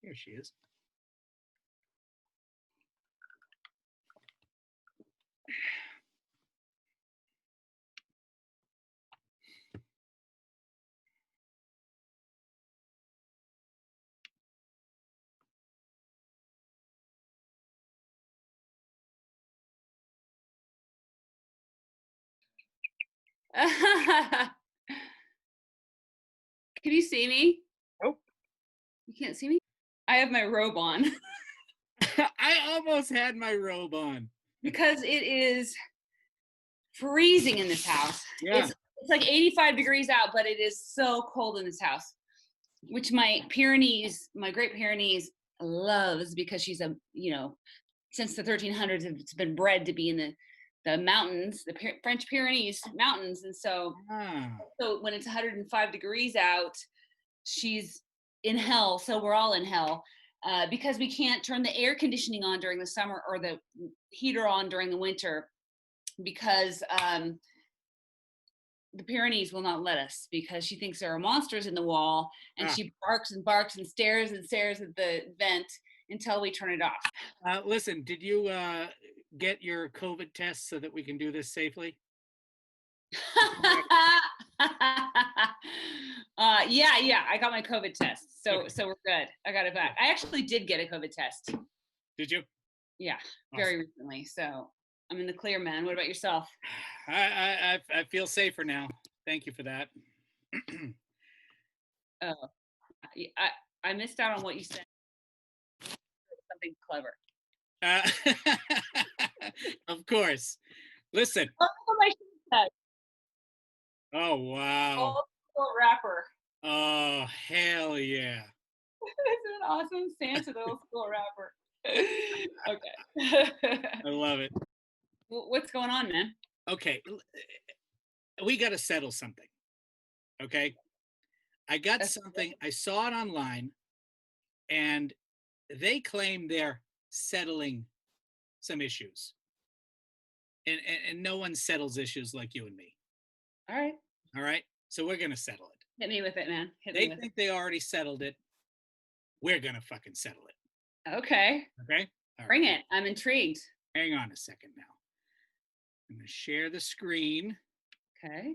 Here she is. Can you see me? Nope. You can't see me? I have my robe on. I almost had my robe on. Because it is freezing in this house. Yeah. It's like 85 degrees out, but it is so cold in this house, which my Great Pyrenees loves because she's since the 1300s, it's been bred to be in the mountains, the French Pyrenees mountains. And so when it's 105 degrees out, she's in hell. So we're all in hell because we can't turn the air conditioning on during the summer or the heater on during the winter because the Pyrenees will not let us because she thinks there are monsters in the wall, and she barks and barks and stares at the vent until we turn it off. Listen, did you get your COVID test so that we can do this safely? Yeah, I got my COVID test, so we're good. I got it back. I actually did get a COVID test. Did you? Yeah, very recently. So I'm in the clear, man. What about yourself? I feel safer now. Thank you for that. Oh, I missed out on what you said. Something clever. Of course. Listen. Oh, wow. Old school rapper. Oh, hell yeah. This is an awesome stance of the old school rapper. Okay. I love it. What's going on, man? Okay. We got to settle something. Okay. I got something. I saw it online, and they claim they're settling some issues. And no one settles issues like you and me. All right. All right. So we're going to settle it. Hit me with it, man. They think they already settled it. We're going to fucking settle it. Okay. Okay. All Bring it. I'm intrigued. Hang on a second now. I'm going to share the screen. Okay.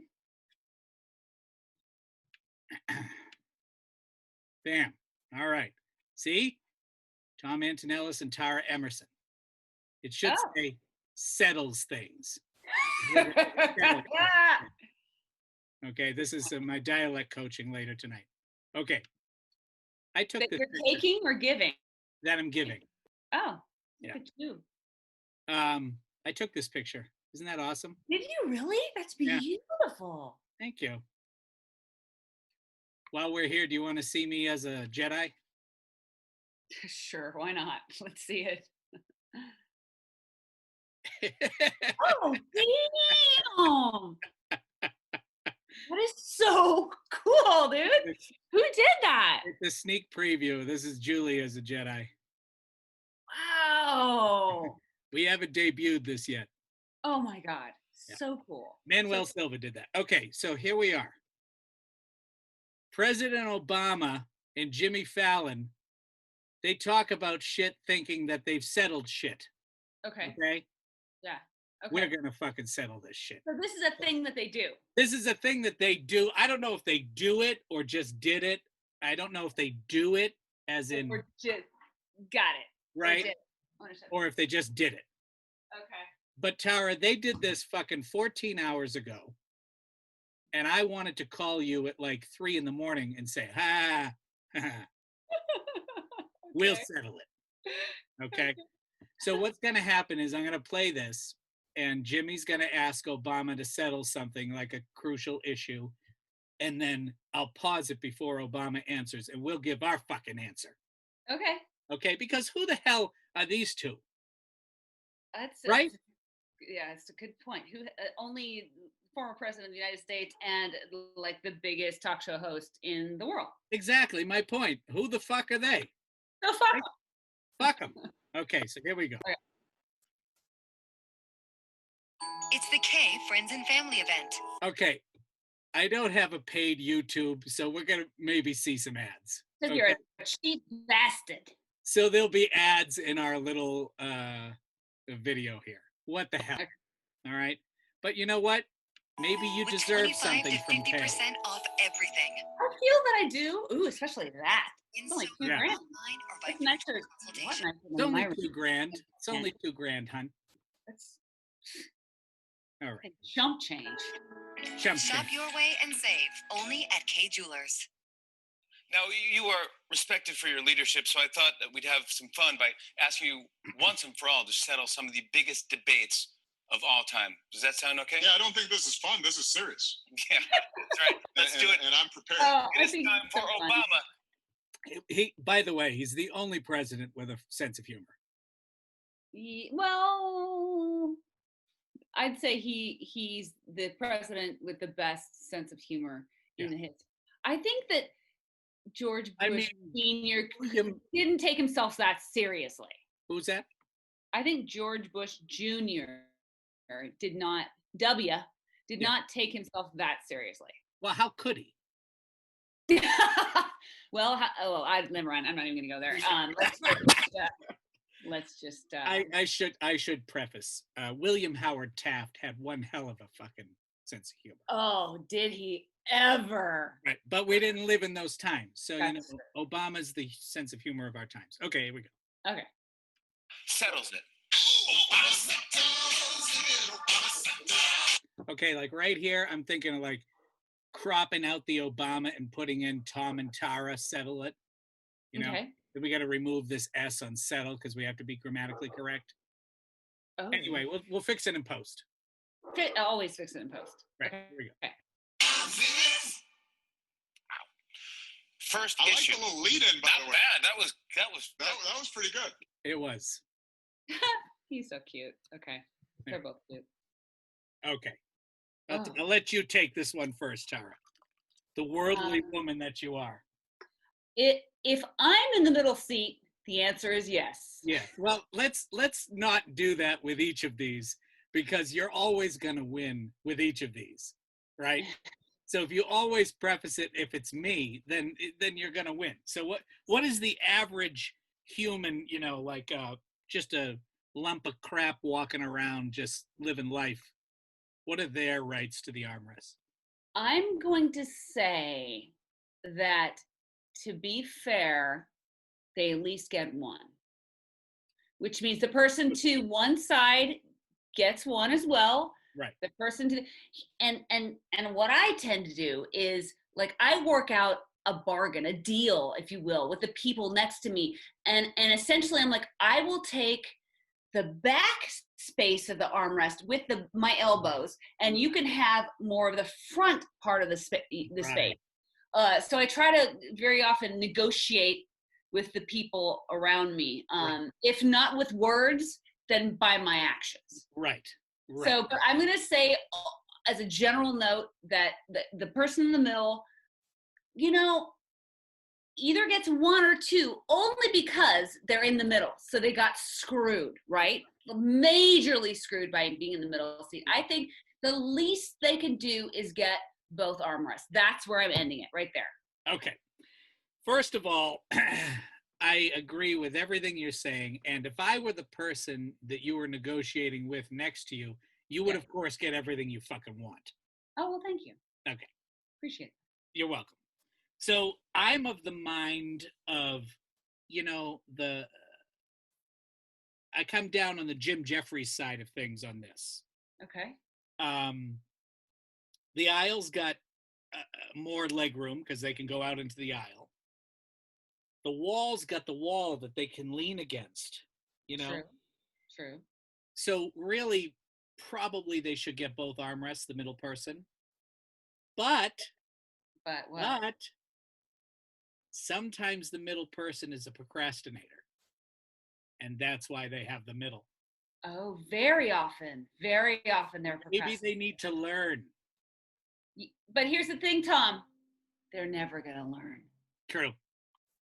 Bam. All right. See? Tom Antonellis and Tara Emerson. It should say settles things. Okay, this is my dialect coaching later tonight. Okay. I took that this. You're taking or giving? That I'm giving. Oh, yeah. Look at you. I took this picture. Isn't that awesome? Did you really? That's beautiful. Yeah. Thank you. While we're here, do you want to see me as a Jedi? Sure, why not? Let's see it. Oh, damn! That is so cool, dude. Who did that? It's a sneak preview. This is Julie as a Jedi. Wow. We haven't debuted this yet. Oh my God. So cool. Manuel Silva did that. Okay, so here we are. President Obama and Jimmy Fallon, they talk about shit thinking that they've settled shit. Okay. Okay? Yeah. Okay. We're going to fucking settle this shit. So this is a thing that they do. This is a thing that they do. I don't know if they do it or just did it. I don't know if they do it as in... Or just got it. Right? Or if they just did it. Okay. But Tara, they did this fucking 14 hours ago. And I wanted to call you at like 3 in the morning and say, ha, ha, ha. We'll settle it. Okay. So what's going to happen is I'm going to play this, and Jimmy's going to ask Obama to settle something like a crucial issue. And then I'll pause it before Obama answers, and we'll give our fucking answer. Okay. Okay. Because who the hell are these two? That's right. Yeah, it's a good point. Who only former president of the United States and like the biggest talk show host in the world. Exactly my point. Who the fuck are they? No, fuck them. Fuck them. Okay, so here we go. Okay. It's the K Friends and Family event. Okay, I don't have a paid YouTube, so we're gonna maybe see some ads. Because you're a cheap bastard. So there'll be ads in our little video here. What the hell? Okay. All right. But you know what? Maybe you deserve something from 50% off everything. I feel that I do. Ooh, especially that. It's only $2 Yeah. grand. Online or by It's nicer. consultation. What nicer It's than only my $2,000. It's only $2,000, hun. That's All right. chump change. Chump Shop change. your way and save only at K Jewelers. Now, you are respected for your leadership, so I thought that we'd have some fun by asking you once and for all to settle some of the biggest debates of all time. Does that sound okay? Yeah, I don't think this is fun. This is serious. Yeah, that's right. Let's do it. And I'm prepared. Oh, It I is think time it's for so fun. Obama. He, by the way, he's the only president with a sense of humor. Well, I'd say he's the president with the best sense of humor in the history. I think that George Bush Sr. didn't take himself that seriously. Who's that? I think George Bush Jr. did not take himself that seriously. Well, how could he? Well, never mind. I'm not even going to go there. Let's just. I should preface. William Howard Taft had one hell of a fucking sense of humor. Oh, did he ever? Right, but we didn't live in those times, so That's you know, Obama's the sense of humor of our times. Okay, here we go. Okay. Settles it. Okay, like right here, I'm thinking of like cropping out the Obama and putting in Tom and Tara, settle it. You know, Okay. then we got to remove this S on settle because we have to be grammatically correct. Oh. Anyway, we'll fix it in post. I'll always fix it in post. Right, Okay. here we go. Okay. First I like issue. the little lead-in, by Not the way. bad. That was pretty good. It was. He's so cute. Okay. They're both cute. Okay. Oh. I'll let you take this one first, Tara. The worldly woman that you are. If I'm in the middle seat, the answer is yes. Yeah. Well, let's not do that with each of these because you're always going to win with each of these, right? So if you always preface it, if it's me, then you're going to win. So what is the average human, you know, like just a lump of crap walking around just living life? What are their rights to the armrest? I'm going to say that to be fair, they at least get one, which means the person to one side gets one as well. Right. The person to and what I tend to do is like I work out a bargain, a deal, if you will, with the people next to me, and essentially I'm like I will take the back space of the armrest with my elbows, and you can have more of the front part of the space. So I try to very often negotiate with the people around me. If not with words, then by my actions. Right. So, but I'm going to say as a general note that the person in the middle, you know, either gets one or two only because they're in the middle. So they got screwed, right? Majorly screwed by being in the middle seat. I think the least they can do is get both armrests. That's where I'm ending it, right there. Okay. First of all, I agree with everything you're saying. And if I were the person that you were negotiating with next to you, you would, of course, get everything you fucking want. Oh, well, thank you. Okay. Appreciate it. You're welcome. So I'm of the mind of, you know, I come down on the Jim Jeffries side of things on this. Okay. The aisle's got more leg room because they can go out into the aisle. The wall's got the wall that they can lean against, you know? True. So really, probably they should get both armrests, the middle person. But sometimes the middle person is a procrastinator. And that's why they have the middle. Oh, very often they're procrastinating. Maybe they need to learn. But here's the thing, Tom. They're never going to learn. True.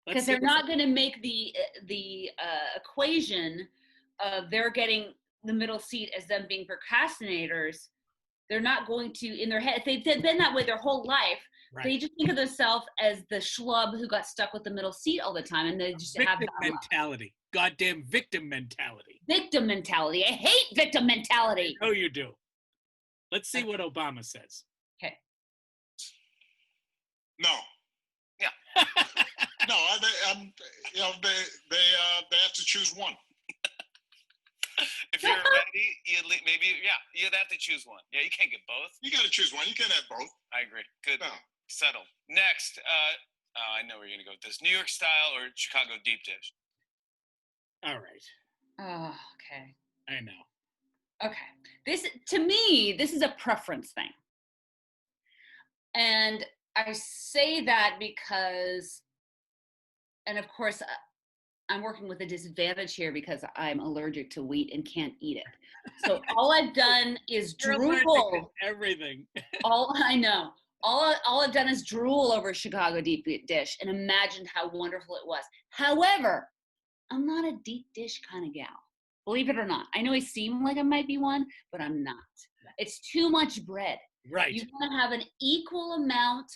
Because they're not going to make the equation of they're getting the middle seat as them being procrastinators. they're not going to, in their head, if they've been that way their whole life, Right. they just think of themselves as the schlub who got stuck with the middle seat all the time, and they just have Victim bad luck. mentality. Goddamn victim mentality. Victim mentality. I hate victim mentality. Oh, you do. Let's see what Obama says. Okay. No. Yeah. No, they have to choose one. If you're ready, you'd have to choose one. Yeah, you can't get both. You got to choose one. You can't have both. I agree. Good. No. Settled. Next, I know where you're gonna go with this. New York style or Chicago deep dish? All right. Oh, okay. I know. Okay. This, to me, this is a preference thing. And I say that because, and of course, I'm working with a disadvantage here because I'm allergic to wheat and can't eat it. So all I've done is You're allergic to drool. everything. All I know. All I've done is drool over Chicago deep dish and imagined how wonderful it was. However, I'm not a deep dish kind of gal. Believe it or not. I know I seem like I might be one, but I'm not. It's too much bread. Right. You want to have an equal amount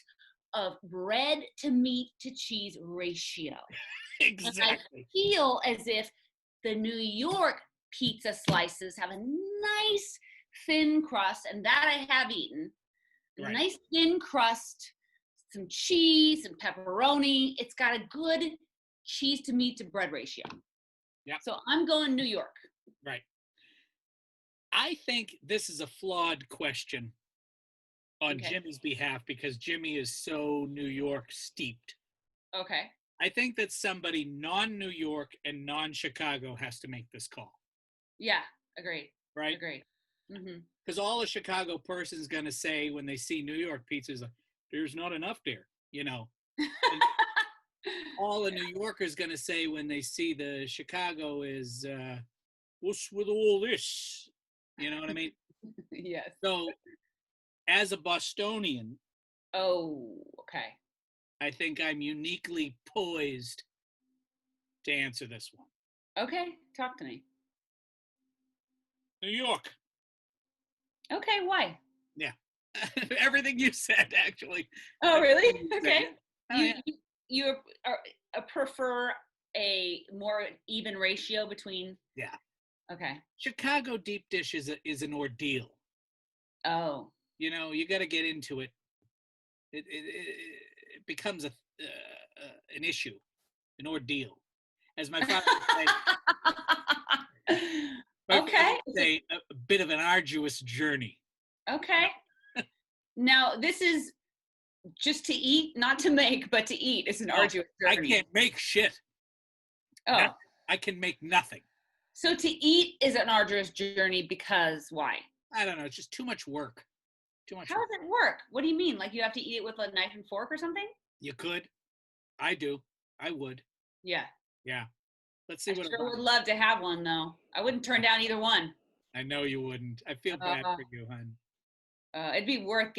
of bread to meat to cheese ratio. Exactly. And I feel as if the New York pizza slices have a nice thin crust, and that I have eaten. Right. Nice thin crust, some cheese, some pepperoni. It's got a good cheese to meat to bread ratio. Yeah. So I'm going New York. Right. I think this is a flawed question on Okay. Jimmy's behalf because Jimmy is so New York steeped. Okay. I think that somebody non-New York and non-Chicago has to make this call, Yeah. Agreed. right? Agreed. Mm-hmm. Because all a Chicago person's going to say when they see New York pizza is, there's not enough there, you know. And all a New Yorker's going to say when they see the Chicago is, what's with all this? You know what I mean? Yes. So as a Bostonian, Oh, okay. I think I'm uniquely poised to answer this one. Okay. Talk to me. New York. Okay. Why? Yeah. Everything you said, actually. Oh, really? Everything you said, Okay. yeah. Oh, yeah. You prefer a more even ratio between. Yeah. Okay. Chicago deep dish is an ordeal. Oh. You know, you got to get into it. It becomes an issue, an ordeal. As my father would say, Okay. a bit of an arduous journey. Okay. Now this is just to eat, not to make, but to eat. It's an arduous I journey. can't make shit. Oh. I can make nothing. So to eat is an arduous journey because why? I don't know. It's just too much work. Too much How work. does it work? What do you mean? Like you have to eat it with a knife and fork or something? You could. I do. I would. Yeah. Yeah. Let's see I what sure would love to have one though. I wouldn't turn down either one. I know you wouldn't. I feel bad for you, hon. It'd be worth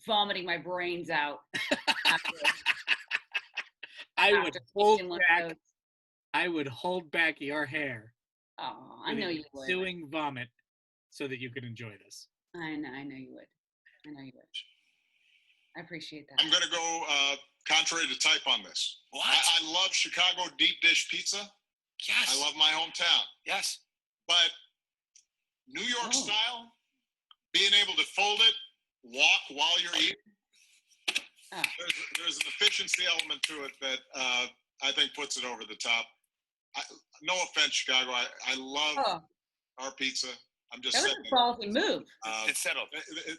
vomiting my brains out. I would hold back your hair. Oh, I know you would. Doing vomit so that you could enjoy this. I know you would. I know you would. I appreciate that. I'm going to go contrary to type on this. What? I love Chicago deep dish pizza. Yes. I love my hometown. Yes. But New York style, being able to fold it, walk while you're eating, there's an efficiency element to it that I think puts it over the top. No offense, Chicago. I love our pizza. I'm just that was saying. a ballsy move. It's settled.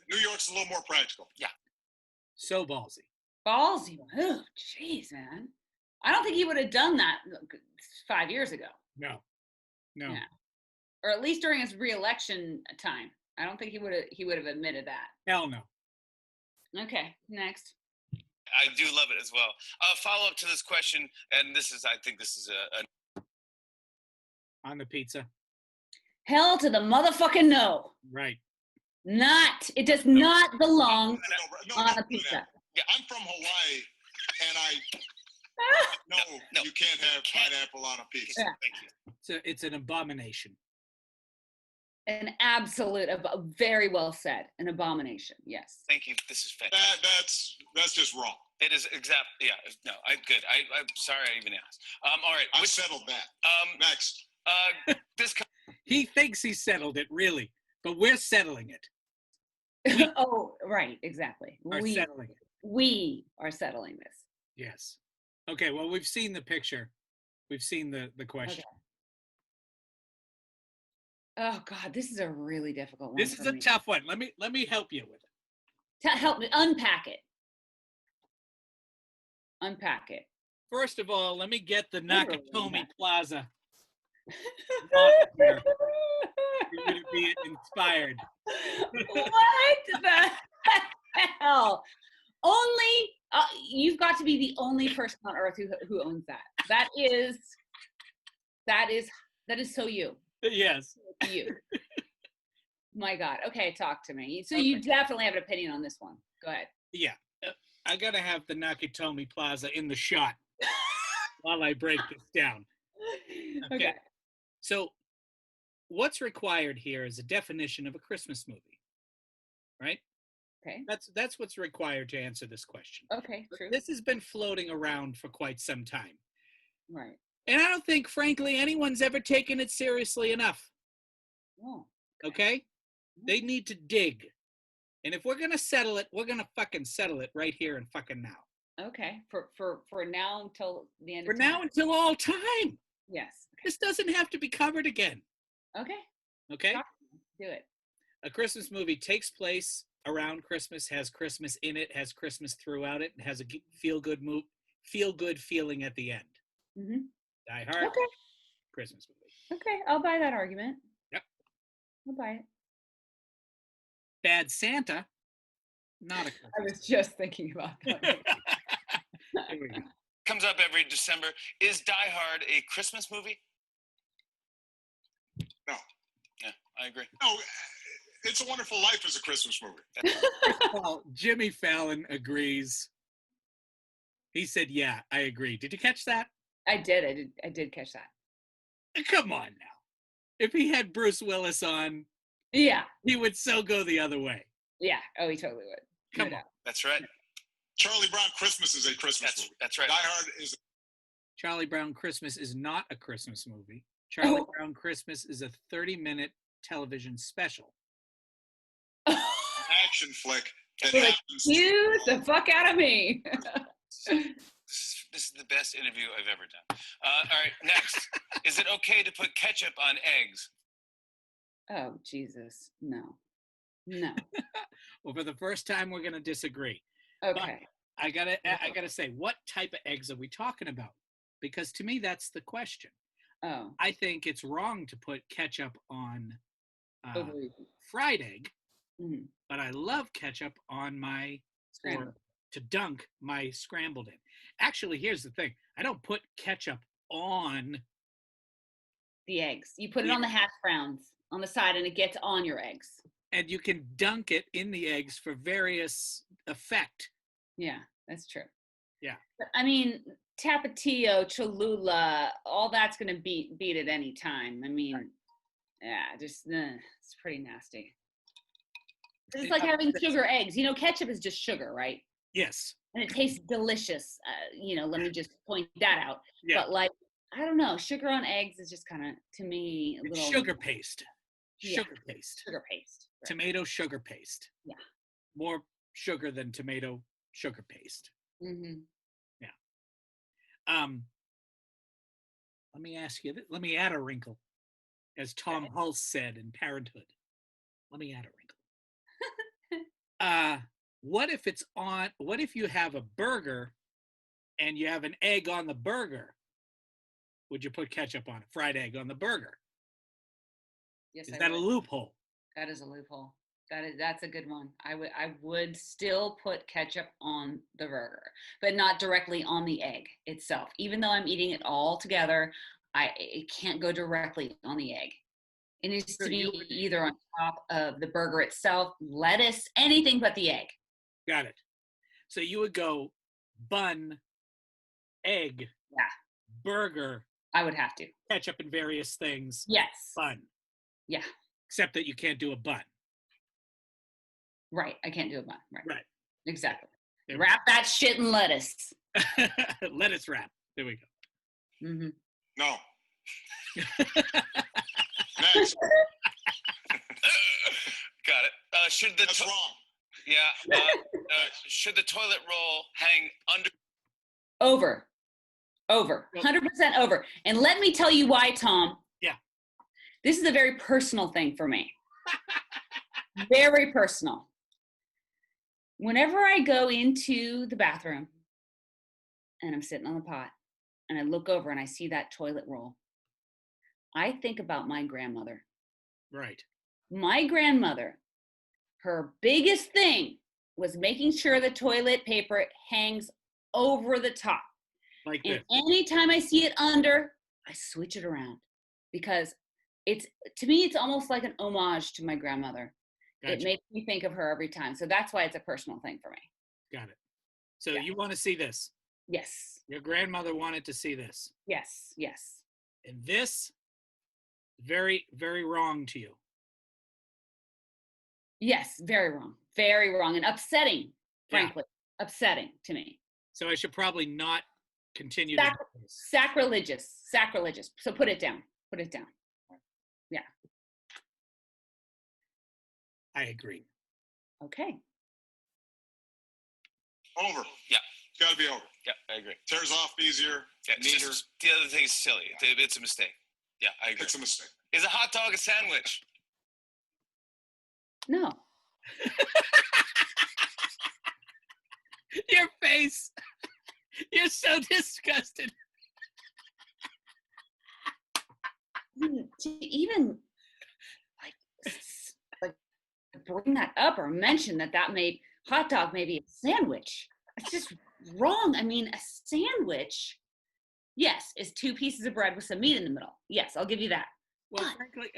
New York's a little more practical. Yeah. So ballsy. Ballsy move. Jeez, man. I don't think he would have done that 5 years ago. No. Yeah. Or at least during his re-election time. I don't think he would have admitted that. Hell no. Okay, next. I do love it as well. Follow up to this question, and I think this is a On the pizza. Hell to the motherfucking no. Right. It does not belong No, on a pizza. Yeah. I'm from Hawaii, and No. you can't have pineapple on a pizza. Yeah. Thank you. It's an abomination. An absolute, very well said, an abomination. Yes. Thank you. This is fantastic. That's just wrong. It is exactly. Yeah. No. Good. I'm sorry I even asked. All right. I settled that. Next. This. He thinks he settled it, really, but we're settling it. Oh, right. Exactly. Settling it. We are settling this. Yes. Okay. Well, we've seen the picture. We've seen the question. Okay. Oh God, this is a really difficult one. This is a tough one. Let me help you with it. Help me unpack it. Unpack it. First of all, let me get the Literally Nakatomi unpack. Plaza. For you to be inspired. What the hell? Only you've got to be the only person on earth who owns that. That is so you. Yes. You. My God. Okay, talk to me. So you definitely have an opinion on this one. Go ahead. Yeah. I gotta have the Nakatomi Plaza in the shot while I break this down. Okay. So what's required here is a definition of a Christmas movie, right? Okay. That's what's required to answer this question. Okay, true. This has been floating around for quite some time. Right. And I don't think, frankly, anyone's ever taken it seriously enough. Oh. Okay? They need to dig. And if we're going to settle it, we're going to fucking settle it right here and fucking now. Okay. For now until the end For of time. now until all time. Yes. This doesn't have to be covered again. Okay. Okay? Do it. A Christmas movie takes place around Christmas, has Christmas in it, has Christmas throughout it, and has a feel-good feeling at the end. Mm-hmm. Die Hard. Okay. Christmas movie. Okay, I'll buy that argument. Yep. I'll buy it. Bad Santa. Not a Christmas. I was just thinking about that. Here we go. Comes up every December. Is Die Hard a Christmas movie? No. Yeah, I agree. No, It's a Wonderful Life is a Christmas movie. Well, Jimmy Fallon agrees. He said, yeah, I agree. Did you catch that? I did catch that. Come on now. If he had Bruce Willis on, Yeah. he would so go the other way. Yeah. Oh, he totally would. Come No on. doubt. That's right. Charlie Brown Christmas is a Christmas movie. That's right. Die Hard is Charlie Brown Christmas is not a Christmas movie. Charlie Oh. Brown Christmas is a 30-minute television special. an action flick that Like, happens. excuse the fuck out of me. This is the best interview I've ever done. All right, next. Is it okay to put ketchup on eggs? Oh, Jesus. No. No. Well, for the first time, we're going to disagree. Okay. I gotta say, what type of eggs are we talking about? Because to me, that's the question. Oh. I think it's wrong to put ketchup on Overrated. fried egg, Mhm. but I love ketchup on my Scrambled. or to dunk my scrambled egg. Actually, here's the thing: I don't put ketchup on. The eggs. You put it on the hash browns on the side and it gets on your eggs. And you can dunk it in the eggs for various effect. Yeah, that's true. Yeah. But, I mean, Tapatio, Cholula, all that's going to beat at any time. I mean, yeah, just, it's pretty nasty. It's like having sugar eggs. You know, ketchup is just sugar, right? Yes. And it tastes delicious. Let me just point that out. Yeah. But like, I don't know, sugar on eggs is just kind of, to me, a It's little sugar paste. Yeah. Sugar paste. Sugar paste. Right. Tomato sugar paste. Yeah. More sugar than tomato sugar paste. Mm-hmm. Let me ask you, let me add a wrinkle. As Tom Hulse said in Parenthood. Let me add a wrinkle. What if you have a burger and you have an egg on the burger? Would you put ketchup on it? Fried egg on the burger? Yes, Is I that a would. loophole? That is a loophole. That's a good one. I would still put ketchup on the burger, but not directly on the egg itself. Even though I'm eating it all together, it can't go directly on the egg. It needs to be either on top of the burger itself, lettuce, anything but the egg. Got it. So you would go bun, egg, burger, I would have to. ketchup and various things. Yes. Bun. Yeah. except that you can't do a bun. Right. I can't do a bun. Right. Right. Exactly. There we Wrap that shit in lettuce. Lettuce wrap. There we go. Mm-hmm. No. Next. Got it. Should the That's wrong. yeah? Should the toilet roll hang under? Over. 100% over. And let me tell you why, Tom. Yeah. This is a very personal thing for me. Very personal. Whenever I go into the bathroom and I'm sitting on the pot and I look over and I see that toilet roll, I think about my grandmother. Right. My grandmother, her biggest thing was making sure the toilet paper hangs over the top. Like And this. anytime I see it under, I switch it around because to me, it's almost like an homage to my grandmother. Gotcha. It makes me think of her every time. So that's why it's a personal thing for me. Got it. So Yeah. you want to see this. Yes. Your grandmother wanted to see this. Yes. Yes. And this, very, very wrong to you. Yes. Very wrong. Very wrong. And upsetting, frankly. Upsetting to me. So I should probably not continue to do this. Sacrilegious. Sacrilegious. So put it down. Put it down. Yeah. I agree. Okay. Over. Yeah. It's got to be over. Yeah, I agree. Tears off easier, Yeah, it's neater. just, the other thing is silly. It's a mistake. Yeah, I agree. It's a mistake. Is a hot dog a sandwich? No. Your face. You're so disgusted. To even like bring that up or mention that made hot dog maybe a sandwich. It's just wrong. I mean, a sandwich, yes, is 2 pieces of bread with some meat in the middle. Yes, I'll give you that. Well, But- frankly,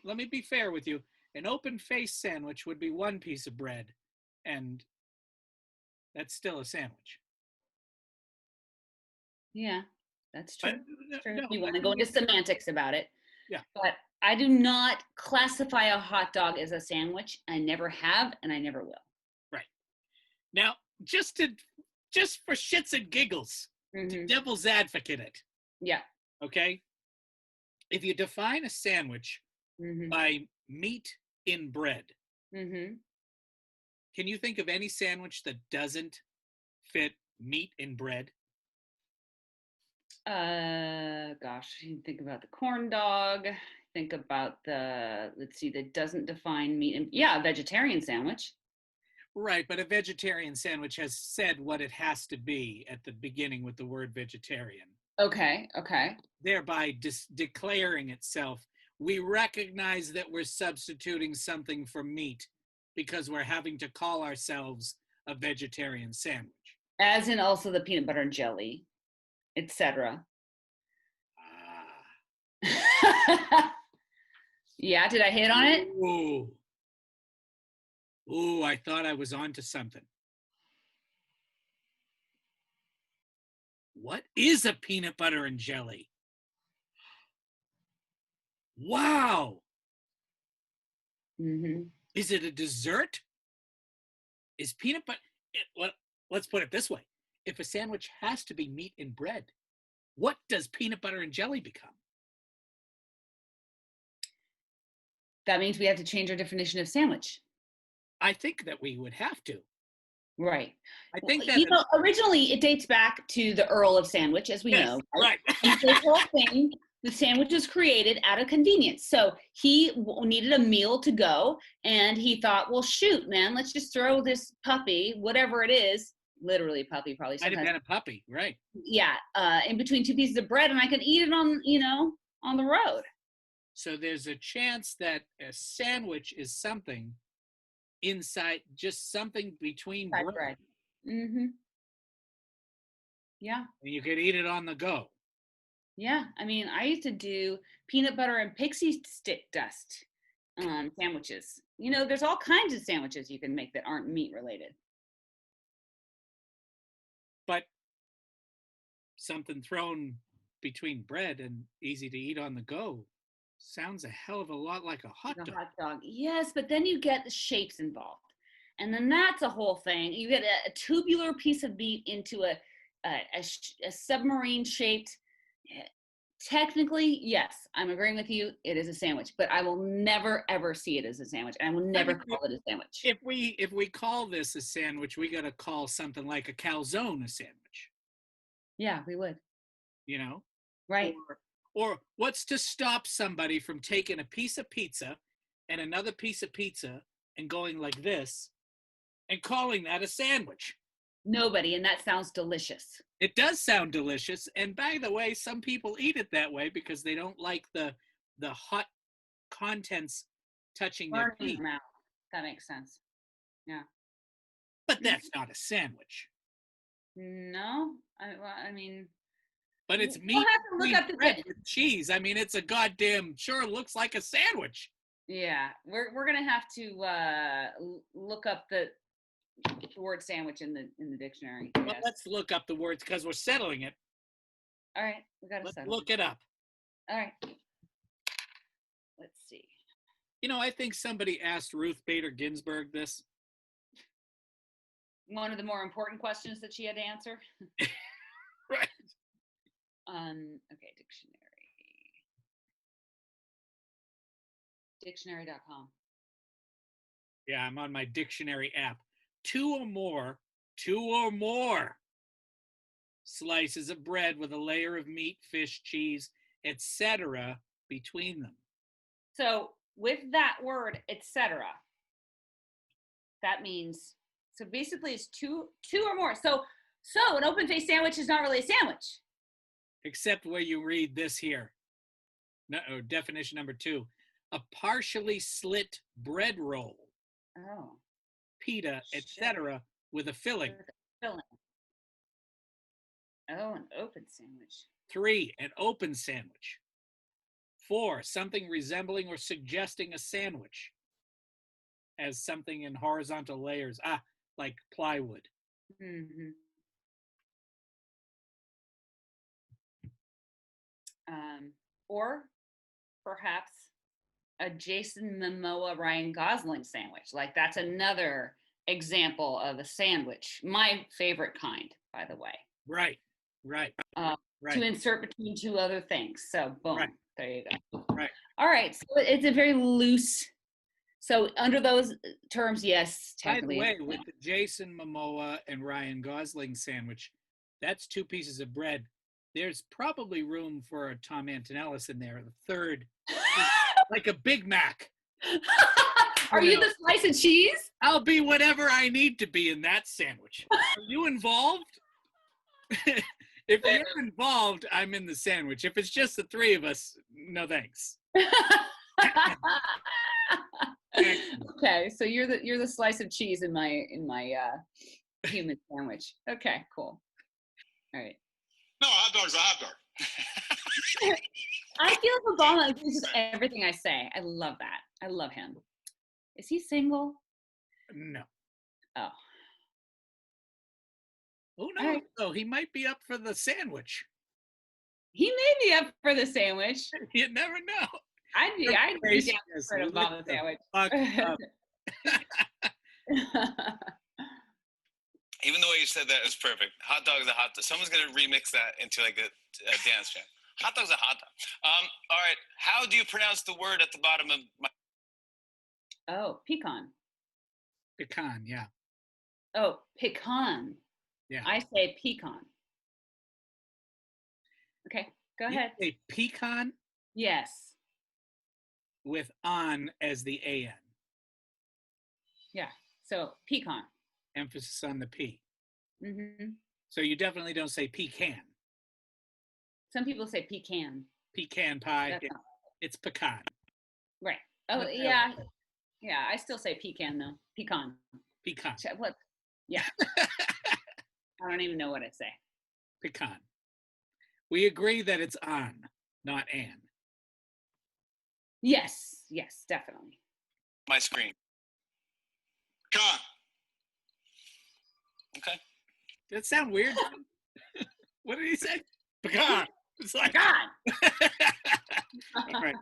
let me be fair with you. An open face sandwich would be 1 piece of bread, and that's still a sandwich. Yeah, that's true. But, True. no, You want I to go think into semantics about it. Yeah. But I do not classify a hot dog as a sandwich. I never have, and I never will. now, just for shits and giggles, Mhm. devil's advocate it, Yeah. okay? If you define a sandwich Mhm. by meat in bread, Mhm. can you think of any sandwich that doesn't fit meat in bread? Gosh, you think about the corn dog. Think about that doesn't define meat. And yeah, vegetarian sandwich. Right, but a vegetarian sandwich has said what it has to be at the beginning with the word vegetarian, Okay. Okay. thereby declaring itself. We recognize that we're substituting something for meat because we're having to call ourselves a vegetarian sandwich. As in also the peanut butter and jelly, etc. Yeah, did I hit on it? Ooh, I thought I was onto something. What is a peanut butter and jelly? Wow. Mm-hmm. Is it a dessert? Is peanut butter... Well, let's put it this way. If a sandwich has to be meat and bread, what does peanut butter and jelly become? That means we have to change our definition of sandwich. I think that we would have to. Right. I think that... Originally, it dates back to the Earl of Sandwich, as we know. Right. And this whole thing, the sandwich was created out of convenience. So he needed a meal to go, and he thought, well, shoot, man, let's just throw this puppy, whatever it is, literally puppy, probably Might have sometimes. been a puppy, right. Yeah, in between 2 pieces of bread, and I can eat it on the road. So there's a chance that a sandwich is something inside, just something between bread. Mm-hmm. Yeah. And you could eat it on the go. Yeah. I mean, I used to do peanut butter and pixie stick dust sandwiches. There's all kinds of sandwiches you can make that aren't meat related. But something thrown between bread and easy to eat on the go Sounds a hell of a lot like a hot The dog. hot dog. Yes, but then you get the shapes involved. And then that's a whole thing. You get a tubular piece of meat into a submarine shaped. Technically, yes, I'm agreeing with you. It is a sandwich, but I will never ever see it as a sandwich. And I will never call it a sandwich. If we call this a sandwich, we got to call something like a calzone a sandwich. Yeah, we would. You know? Right. Or what's to stop somebody from taking a piece of pizza and another piece of pizza and going like this and calling that a sandwich? Nobody, and that sounds delicious. It does sound delicious. And by the way, some people eat it that way because they don't like the hot contents touching their teeth. Mouth. That makes sense. Yeah. But that's not a sandwich. No, I mean. But it's meat, we'll have to look up the bread with cheese. I mean, it's a goddamn sure looks like a sandwich. Yeah, we're gonna have to look up the word sandwich in the dictionary. Well, Yes. let's look up the words because we're settling it. All right, we gotta Let's settle. look it up. All right, let's see. You know, I think somebody asked Ruth Bader Ginsburg this. One of the more important questions that she had to answer. Right. Okay, dictionary.com. Yeah, I'm on my dictionary app. Two or more slices of bread with a layer of meat, fish, cheese, etc. between them. So with that word, etc., that means, so basically it's two or more. So an open-faced sandwich is not really a sandwich. Except where you read this here. No, definition number 2. A partially slit bread roll. Oh. Pita, etc. with a filling. Oh, an open sandwich. 3, an open sandwich. 4, something resembling or suggesting a sandwich as something in horizontal layers. Like plywood. Mm-hmm. Or perhaps a Jason Momoa Ryan Gosling sandwich. Like that's another example of a sandwich. My favorite kind, by the way. Right. To insert between two other things. So boom, There you go. Right. All right. So it's a very loose. So under those terms, yes. By the way, with the Jason Momoa and Ryan Gosling sandwich, that's 2 pieces of bread. There's probably room for a Tom Antonellis in there, the third, like a Big Mac. Are you the slice of cheese? I'll be whatever I need to be in that sandwich. Are you involved? If you're involved, I'm in the sandwich. If it's just the 3 of us, no thanks. Okay, so you're the slice of cheese in my human sandwich. Okay, cool. All right. No, hot dog's a hot dog. I feel like Obama agrees with everything I say. I love that. I love him. Is he single? No. Oh. Who knows? Oh, he might be up for the sandwich. He may be up for the sandwich. You never know. I'd be down for an Obama sandwich. Even the way you said that is perfect. Hot dog is a hot dog. Someone's going to remix that into like a dance chant. Hot dog's a hot dog. All right. How do you pronounce the word at the bottom of my... Oh, pecan. Pecan, yeah. Oh, pecan. Yeah. I say pecan. Okay, go ahead. You say pecan? Yes. With on as the AN. Yeah, so pecan. Emphasis on the P. Mm-hmm. So you definitely don't say pecan. Some people say pecan. Pecan pie. It's pecan. Right. Oh, yeah. Yeah, I still say pecan, though. Pecan. Pecan. What? Yeah. I don't even know what I say. Pecan. We agree that it's on, not an. Yes, definitely. My screen. Pecan. Okay. Did it sound weird? What did he say? Pecan. It's like pecan. All right.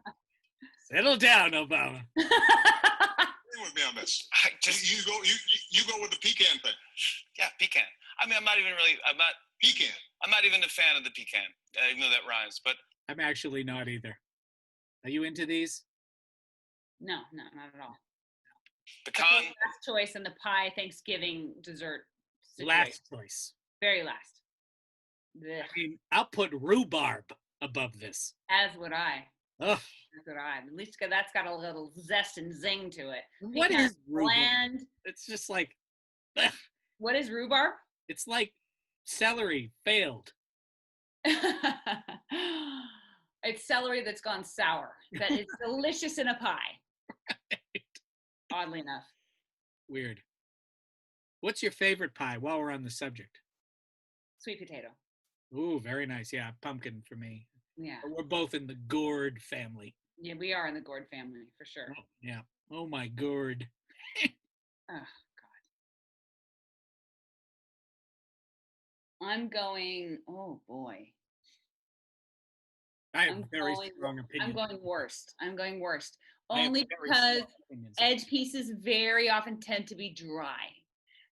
Settle down, Obama. Agree with me on this. I just, You go with the pecan thing. yeah, pecan. I mean, I'm not Pecan. even a fan of the pecan, even though that rhymes. But I'm actually not either. Are you into these? No, not at all. pecan, Last choice in the pie Thanksgiving dessert situation. Last choice. Very last. Blech. I mean, I'll put rhubarb above this. As would I. Ugh. As would I. At least that's got a little zest and zing to it. What Pecan is rhubarb? bland. It's just like, ugh. What is rhubarb? It's like celery failed. It's celery that's gone sour. That is delicious in a pie. Oddly enough. Weird. What's your favorite pie while we're on the subject? Sweet potato. Ooh, very nice. Yeah, pumpkin for me. Yeah. We're both in the gourd family. Yeah, we are in the gourd family for sure. Oh, yeah. Oh my gourd. Oh, God. I'm going, oh boy. I have I'm very going- strong opinions. I'm going worst. I have Only very because strong opinions. edge pieces very often tend to be dry.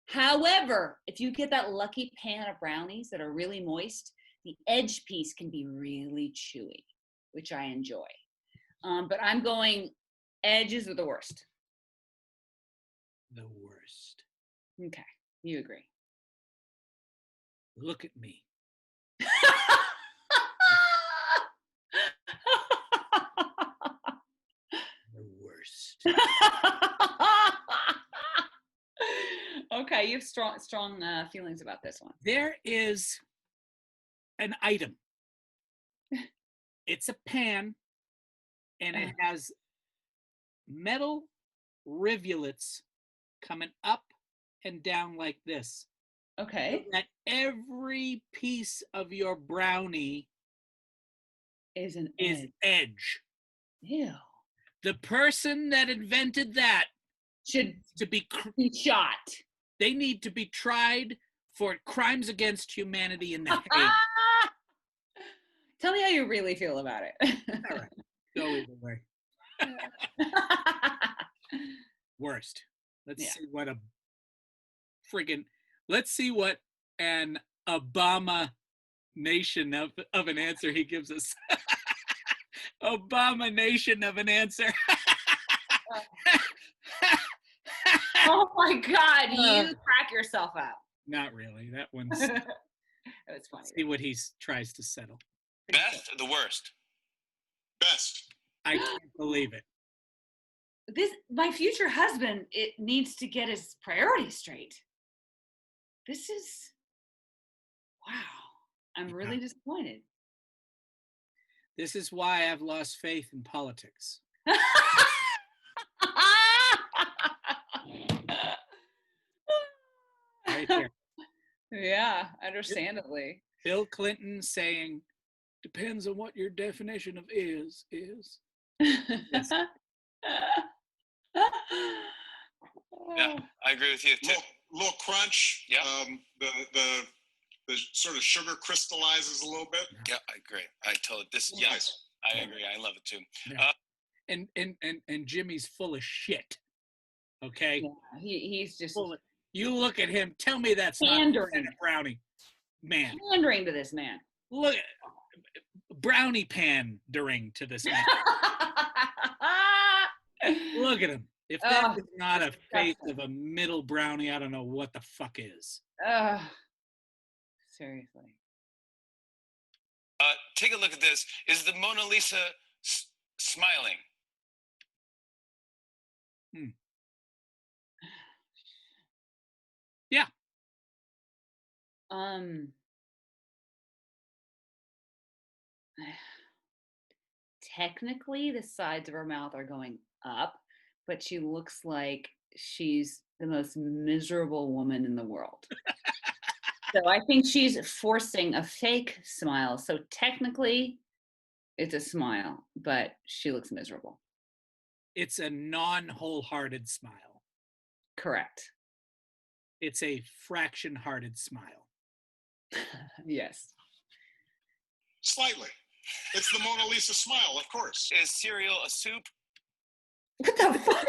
However, if you get that lucky pan of brownies that are really moist, the edge piece can be really chewy, which I enjoy. But I'm going edges are the worst. The worst. Okay, you agree. Look at me. The worst. Okay, you have strong feelings about this one. There is an item. It's a pan, and it has metal rivulets coming up and down like this. Okay. That every piece of your brownie Is an is edge. edge. Ew. The person that invented that Should to be be shot. they need to be tried for crimes against humanity in the Hague. Tell me how you really feel about it. All right, go either way. Worst. Let's Yeah. see what a friggin' let's see what an abomination of an answer he gives us. Abomination of an answer. Oh my God, you crack yourself up. Not really. That one's That was funny. see what he tries to settle. best or the worst? Best. I can't believe it. My future husband, it needs to get his priorities straight. This is, wow. I'm really disappointed. This is why I've lost faith in politics. Right there. Yeah, understandably. Bill Clinton saying, depends on what your definition of is. Yeah, I agree with you too. Little crunch. Yeah. The sort of sugar crystallizes a little bit. Yeah, I agree. I told this. Nice. Yes, I agree. I love it too. Yeah. And Jimmy's full of shit. Okay? Yeah, he's just Full of, you look at him, tell me that's Pandering. not a brownie. Man. pandering to this man. Look brownie pandering to this man. Look at him. If that is not a face of a middle brownie, I don't know what the fuck is. Seriously. Take a look at this. Is the Mona Lisa smiling? Yeah. Technically, the sides of her mouth are going up, but she looks like she's the most miserable woman in the world. So I think she's forcing a fake smile. So technically, it's a smile, but she looks miserable. It's a non-wholehearted smile. Correct. It's a fraction-hearted smile. Yes. Slightly. It's the Mona Lisa smile, of course. Is cereal a soup What the fuck?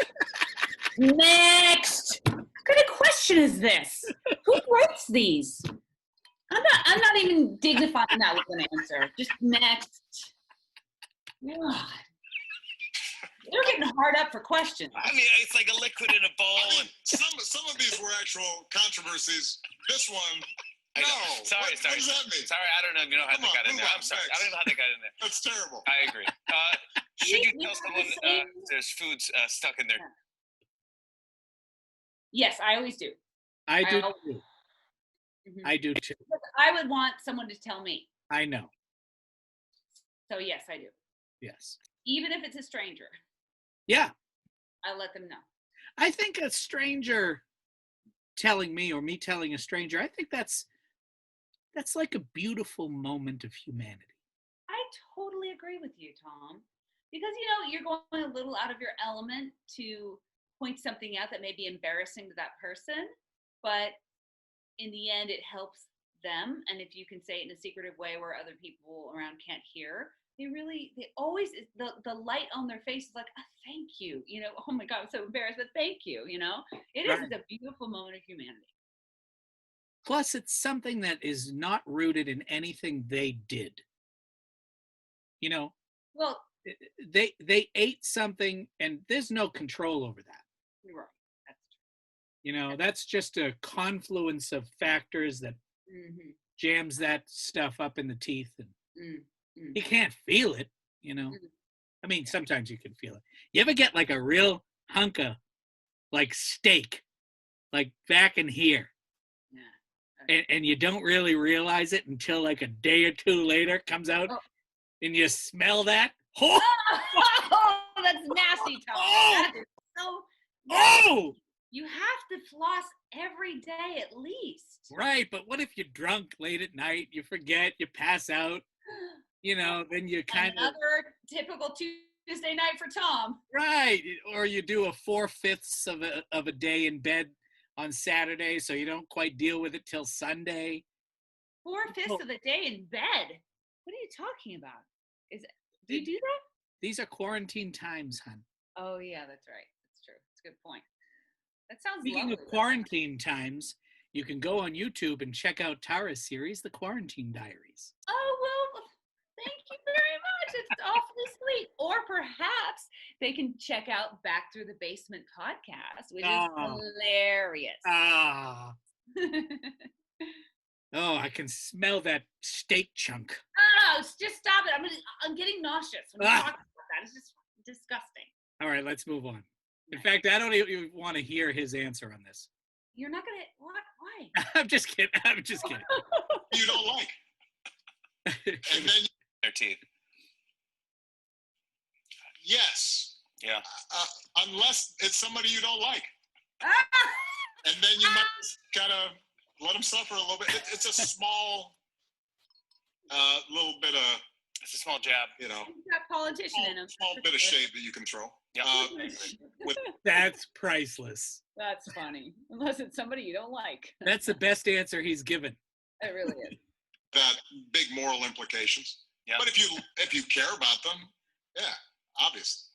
Next. What kind of question is this? Who writes these? I'm not even dignifying that with an answer. Just next. God. They're getting hard up for questions. I mean, it's like a liquid in a bowl. I mean, some of these were actual controversies. This one, no. Sorry. What does that mean? Sorry, I don't know how they got in there. I'm sorry. I don't know how they got in there. That's terrible. I agree. Should you tell someone there's food's stuck in there? Yes, I always do. I do I'll- too. Mhm. I do too. I would want someone to tell me. I know. So yes, I do. Yes. Even if it's a stranger, Yeah. I let them know. I think a stranger telling me or me telling a stranger, I think that's like a beautiful moment of humanity. I totally agree with you, Tom. Because, you're going a little out of your element to point something out that may be embarrassing to that person. But in the end, it helps them. And if you can say it in a secretive way where other people around can't hear, they always, the light on their face is like, oh, thank you. Oh my God, I'm so embarrassed, but thank you. It is Right. a beautiful moment of humanity. Plus, it's something that is not rooted in anything they did. Well, They ate something and there's no control over that. you're right. That's true. That's just a confluence of factors that Mm-hmm. jams that stuff up in the teeth, and Mm-hmm. you can't feel it. I mean, sometimes you can feel it. You ever get like a real hunk of like steak, like back in here, Yeah. and you don't really realize it until like a day or two later it comes out, Oh. and you smell that. Oh, Oh, that's nasty, Tom. Oh! That is so. oh! You have to floss every day at least. Right, but what if you're drunk late at night, you forget, you pass out, then you kind of... Another typical Tuesday night for Tom. Right, or you do a 4/5 of a day in bed on Saturday, so you don't quite deal with it till Sunday. 4/5 of the day in bed. What are you talking about? Do you do that? These are quarantine times, hon. Oh yeah, that's right. That's true. That's a good point. That sounds Speaking lovely. of quarantine times, you can go on YouTube and check out Tara's series, The Quarantine Diaries. Oh, well, thank you very much. It's awfully sweet. Or perhaps they can check out Back Through the Basement podcast, which is hilarious. Oh, I can smell that steak chunk. Oh, just stop it. I'm getting nauseous when you talk about that. It's just disgusting. All right, let's move on. In fact, I don't even want to hear his answer on this. You're not going to, what? Why? I'm just kidding. You don't like. And then, Their teeth. yes, Yeah. unless it's somebody you don't like. Ah! And then you might kind of let them suffer a little bit. It's a small, little bit of, It's a small jab. He's got politician in him. small bit of shade that you can throw. Yeah. That's priceless. That's funny. Unless it's somebody you don't like. That's the best answer he's given. It really is. That big moral implications. Yeah. But if you care about them, yeah, obviously.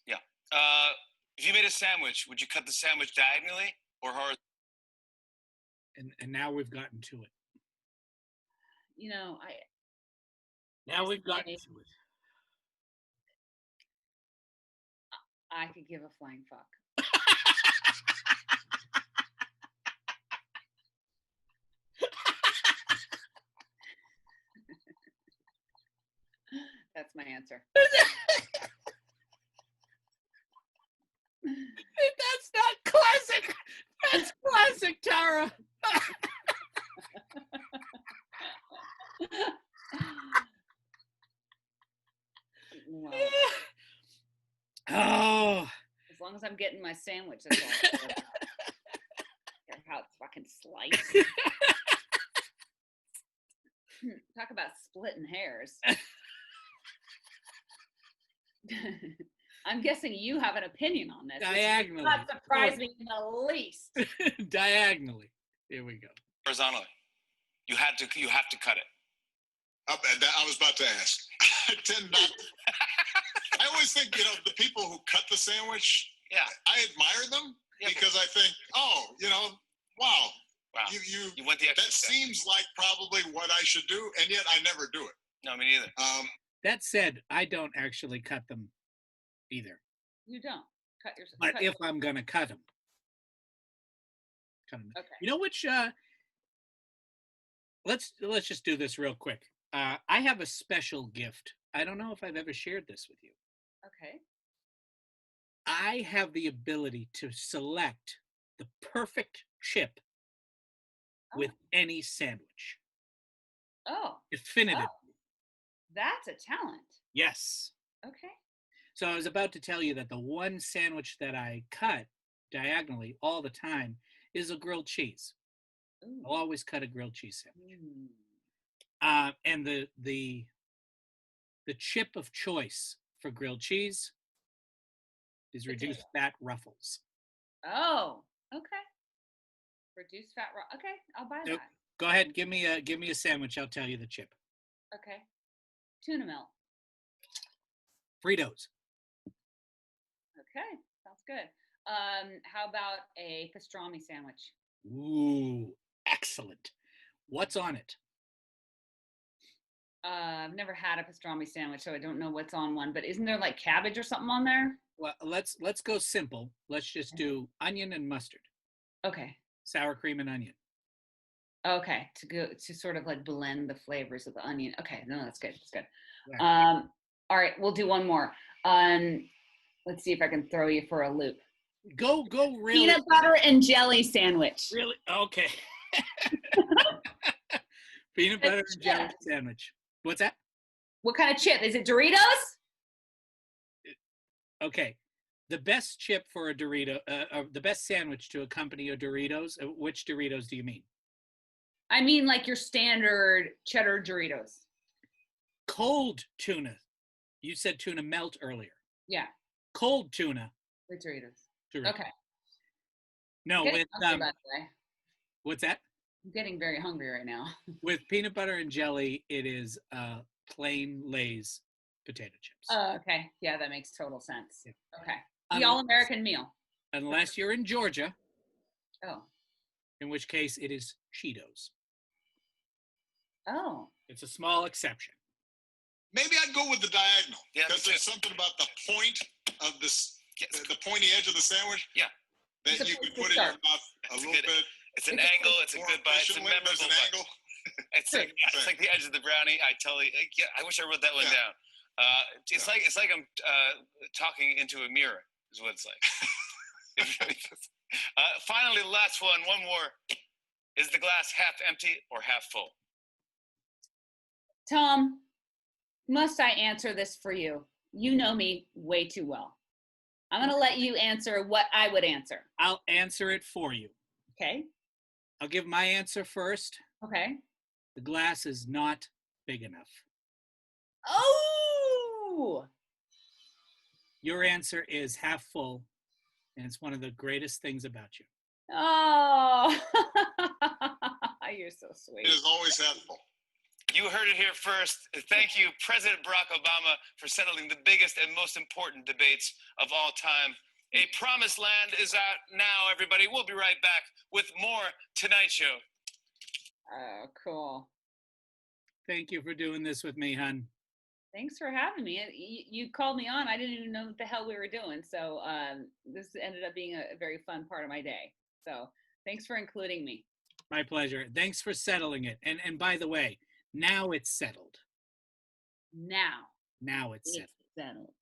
If you made a sandwich, would you cut the sandwich diagonally or horizontally? And now we've gotten to it. Now we've gotten to it. I could give a flying fuck. That's my answer. That's not classic. That's classic, Tara. Well, Oh, as long as I'm getting my sandwich, that's all. I care about. Care how it's fucking sliced. Talk about splitting hairs. I'm guessing you have an opinion on this. Diagonally. Which does not surprise me in the least. diagonally. Here we go. Horizontally. You have to cut it. I was about to ask. I tend not. I always think, the people who cut the sandwich, Yeah. I admire them Yeah, because I think, oh, wow. Wow. You went the extra that step. seems like probably what I should do, and yet I never do it. No, me neither. That said, I don't actually cut them either. You don't cut your. But cut if I'm gonna cut them. Okay. You know which? Let's just do this real quick. I have a special gift. I don't know if I've ever shared this with you. Okay. I have the ability to select the perfect chip with any sandwich. Oh. Definitive. Oh. That's a talent. Yes. Okay. So I was about to tell you that the one sandwich that I cut diagonally all the time is a grilled cheese. Ooh. I'll always cut a grilled cheese sandwich. Mm. And the chip of choice for grilled cheese is reduced fat ruffles. Oh, okay. Reduced fat. Okay, I'll buy that. Go ahead, give me a sandwich. I'll tell you the chip. Okay. Tuna melt. Fritos. Okay, sounds good. How about a pastrami sandwich? Ooh, excellent. What's on it? I've never had a pastrami sandwich, so I don't know what's on one. But isn't there like cabbage or something on there? Well, let's go simple. Let's just do onion and mustard. Okay. Sour cream and onion. Okay, to sort of like blend the flavors of the onion. Okay, no, that's good. That's good. Yeah. All right, we'll do one more. Let's see if I can throw you for a loop. Go really. Peanut butter and jelly sandwich. Really? Okay. Peanut butter and jelly sandwich. What's that? What kind of chip? Is it Doritos? Okay. The best chip for a Dorito, the best sandwich to accompany a Doritos. Which Doritos do you mean? I mean like your standard cheddar Doritos. Cold tuna. You said tuna melt earlier. Yeah. Cold tuna. With Doritos. Doritos. Okay. No, with by the way. What's that? I'm getting very hungry right now. With peanut butter and jelly, it is plain Lay's potato chips. Oh, okay. Yeah, that makes total sense. Yeah. Okay. The all-American meal. Unless you're in Georgia. Oh. In which case it is Cheetos. Oh. It's a small exception. Maybe I'd go with the diagonal. Yeah, because there's something about the point of this, the pointy edge of the sandwich. Yeah. That you can put in your mouth a little bit. It's an angle. It's a good bite. It's a memorable There's an bite. angle. It's like the edge of the brownie. I totally. Yeah, I wish I wrote that one down. It's like I'm talking into a mirror. Is what it's like. Finally, the last one. One more. Is the glass half empty or half full? Tom, must I answer this for you? You know me way too well. I'm going to let you answer what I would answer. I'll answer it for you. Okay. I'll give my answer first. Okay. The glass is not big enough. Oh! Your answer is half full, and it's one of the greatest things about you. Oh, you're so sweet. It is always half full. You heard it here first. Thank you, President Barack Obama, for settling the biggest and most important debates of all time. A Promised Land is out now, everybody. We'll be right back with more Tonight Show. Oh, cool. Thank you for doing this with me, hon. Thanks for having me. You called me on. I didn't even know what the hell we were doing. So this ended up being a very fun part of my day. So thanks for including me. My pleasure. Thanks for settling it. And by the way, now it's settled. Now Now it's settled. settled.